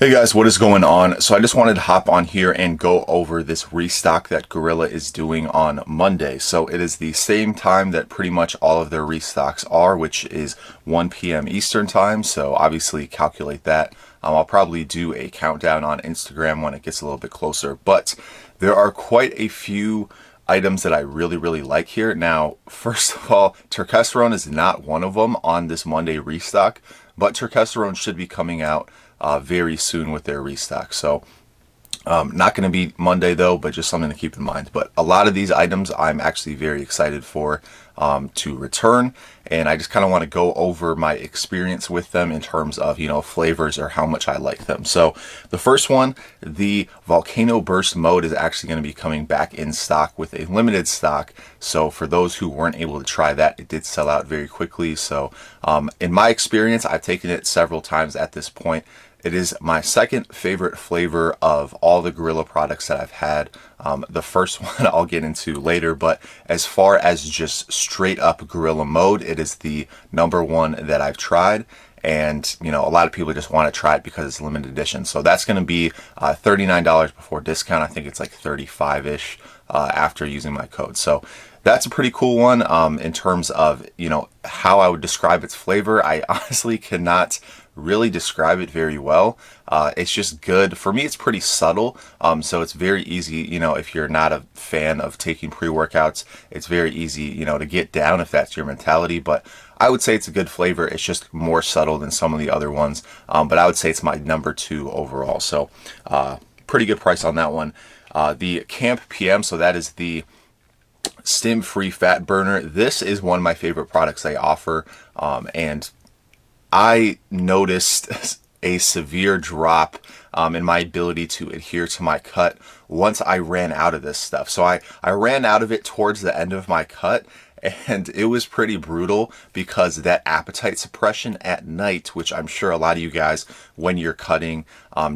Hey guys, what is going on? So I just wanted to hop on here and go over this restock that Gorilla is doing on Monday. So it is the same time that pretty much all of their restocks are, which is 1 p.m. Eastern time. So obviously calculate that. I'll probably do a countdown on Instagram when it gets a little bit closer, but there are quite a few items that I really like here. Now, first of all, Turkesterone is not one of them on this Monday restock, but Turkesterone should be coming out very soon with their restock. So not going to be Monday though, but just something to keep in mind. But a lot of these items I'm actually very excited for to return, and I just kind of want to go over my experience with them in terms of, flavors or how much I like them. So the first one, the Volcano Burst mode, is actually going to be coming back in stock with a limited stock. So for those who weren't able to try that, it did sell out very quickly. So in my experience, I've taken it several times at this point. It is my second favorite flavor of all the Gorilla products that I've had. The first one I'll get into later, but as far as just straight up Gorilla mode, it is the number one that I've tried. And, a lot of people just want to try it because it's limited edition. So that's going to be $39 before discount. I think it's like 35-ish after using my code. So that's a pretty cool one in terms of, how I would describe its flavor. I honestly cannot really describe it very well. It's just good. For me, it's pretty subtle. So it's very easy, if you're not a fan of taking pre-workouts, it's very easy, to get down if that's your mentality. But I would say it's a good flavor. It's just more subtle than some of the other ones. But I would say it's my number 2 overall. So pretty good price on that one. The Camp PM, so that is the stim-free fat burner. This is one of my favorite products they offer. And I noticed a severe drop in my ability to adhere to my cut once I ran out of this stuff. So I ran out of it towards the end of my cut, and it was pretty brutal because that appetite suppression at night, which I'm sure a lot of you guys, when you're cutting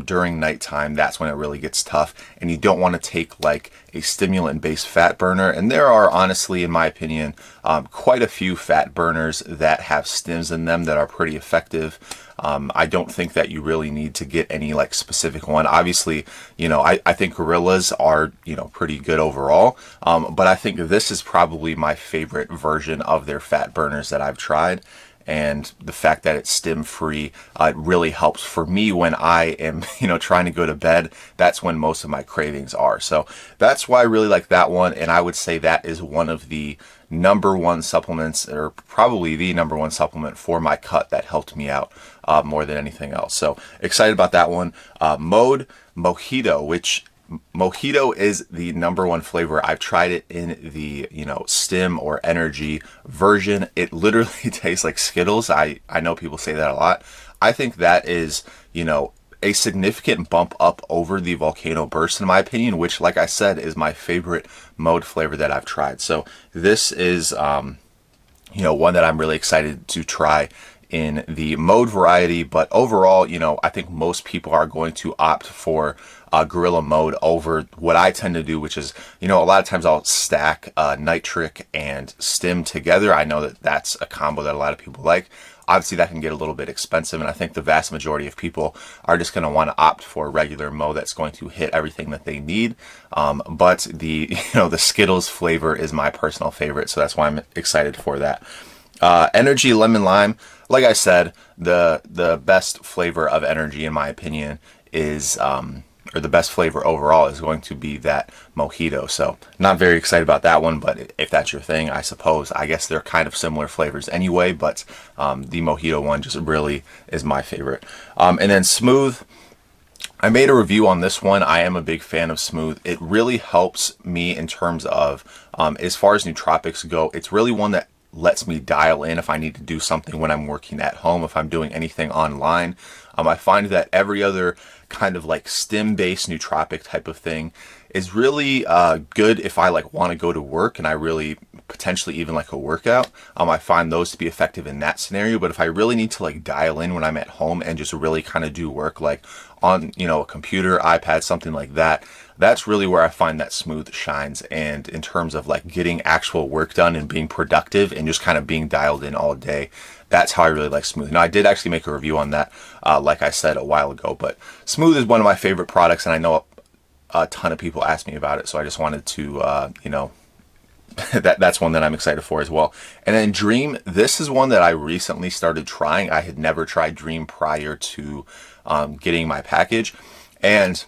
during nighttime, that's when it really gets tough, and you don't want to take like a stimulant-based fat burner. And there are, honestly, in my opinion, quite a few fat burners that have stims in them that are pretty effective. I don't think that you really need to get any like specific one. Obviously, I think Gorillas are, pretty good overall. But I think this is probably my favorite version of their fat burners that I've tried. And the fact that it's stim free, it really helps for me when I am, trying to go to bed. That's when most of my cravings are. So that's why I really like that one. And I would say that is one of the number one supplements, or probably the number one supplement for my cut that helped me out more than anything else. So excited about that one. Mode Mojito, which Mojito is the number one flavor. I've tried it in the, stim or energy version. It literally tastes like Skittles. I know people say that a lot. I think that is, a significant bump up over the Volcano Burst, in my opinion, which, like I said, is my favorite mode flavor that I've tried. So this is, one that I'm really excited to try in the mode variety. But overall, I think most people are going to opt for Gorilla mode over what I tend to do, which is, a lot of times I'll stack nitric and stim together. I know that that's a combo that a lot of people like. Obviously, that can get a little bit expensive, and I think the vast majority of people are just going to want to opt for a regular mode that's going to hit everything that they need. But the the Skittles flavor is my personal favorite, so that's why I'm excited for that. Energy Lemon Lime, like I said, the best flavor of energy, in my opinion, is or the best flavor overall is going to be that Mojito. So not very excited about that one, but if that's your thing, I guess they're kind of similar flavors anyway, but the Mojito one just really is my favorite. And then Smooth, I made a review on this one. I am a big fan of Smooth. It really helps me in terms of, as far as nootropics go, it's really one that lets me dial in if I need to do something when I'm working at home, if I'm doing anything online. I find that every other kind of like stim-based nootropic type of thing is really good if I like want to go to work and I really potentially even like a workout. I find those to be effective in that scenario. But if I really need to like dial in when I'm at home and just really kind of do work like on, a computer, iPad, something like that, that's really where I find that Smooth shines. And in terms of like getting actual work done and being productive and just kind of being dialed in all day, that's how I really like Smooth. Now, I did actually make a review on that, like I said a while ago, but Smooth is one of my favorite products, and I know a ton of people ask me about it, so I just wanted to, you know, that's one that I'm excited for as well. And then Dream, this is one that I recently started trying. I had never tried Dream prior to getting my package, and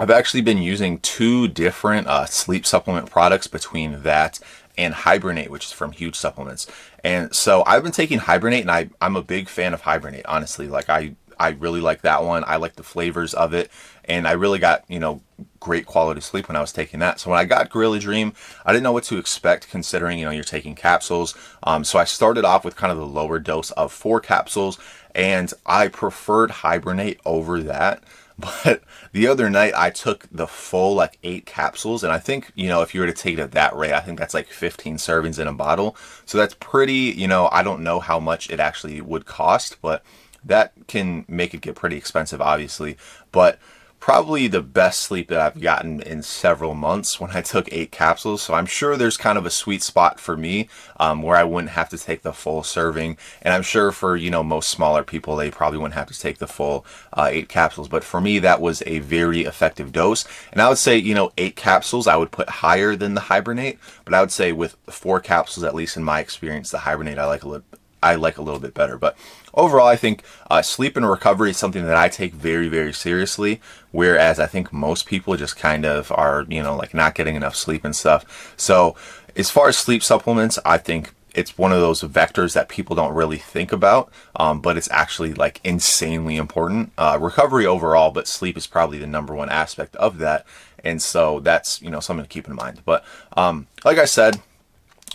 I've actually been using two different sleep supplement products between that and Hibernate, which is from Huge Supplements. And so I've been taking Hibernate, and I'm a big fan of Hibernate, honestly. Like I really like that one. I like the flavors of it, and I really got, you know, great quality sleep when I was taking that. So when I got Gorilla Dream, I didn't know what to expect, considering, you know, you're taking capsules. So I started off with kind of the lower dose of 4 capsules, and I preferred Hibernate over that. But the other night I took the full like 8 capsules, and I think, you know, if you were to take it at that rate, I think that's like 15 servings in a bottle. So that's pretty, you know, I don't know how much it actually would cost, but that can make it get pretty expensive, obviously. But probably the best sleep that I've gotten in several months when I took 8 capsules. So I'm sure there's kind of a sweet spot for me where I wouldn't have to take the full serving. And I'm sure for, you know, most smaller people, they probably wouldn't have to take the full 8 capsules. But for me, that was a very effective dose. And I would say, you know, 8 capsules, I would put higher than the Hibernate. But I would say with 4 capsules, at least in my experience, the Hibernate I like a little bit better. But overall, I think sleep and recovery is something that I take very, very seriously, whereas I think most people just kind of are, you know, like not getting enough sleep and stuff. So as far as sleep supplements, I think it's one of those vectors that people don't really think about, but it's actually like insanely important. Recovery overall, but sleep is probably the #1 aspect of that. And so that's, you know, something to keep in mind. But like I said,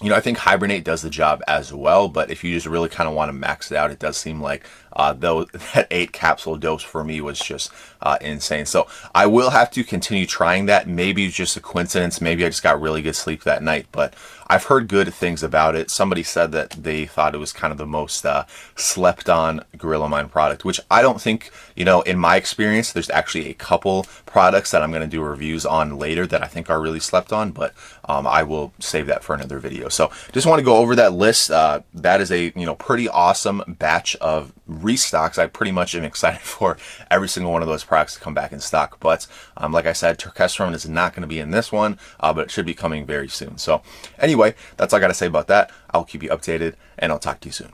you know, I think Hibernate does the job as well, but if you just really kind of want to max it out, it does seem like though that 8 capsule dose for me was just insane. So I will have to continue trying that. Maybe it's just a coincidence. Maybe I just got really good sleep that night, but I've heard good things about it. Somebody said that they thought it was kind of the most slept on Gorilla Mind product, which I don't think, you know, in my experience, there's actually a couple products that I'm going to do reviews on later that I think are really slept on, but I will save that for another video. So just want to go over that list. That is a, you know, pretty awesome batch of restocks. I pretty much am excited for every single one of those products to come back in stock. But like I said, Turkesterone is not going to be in this one, but it should be coming very soon. So anyway, that's all I got to say about that. I'll keep you updated, and I'll talk to you soon.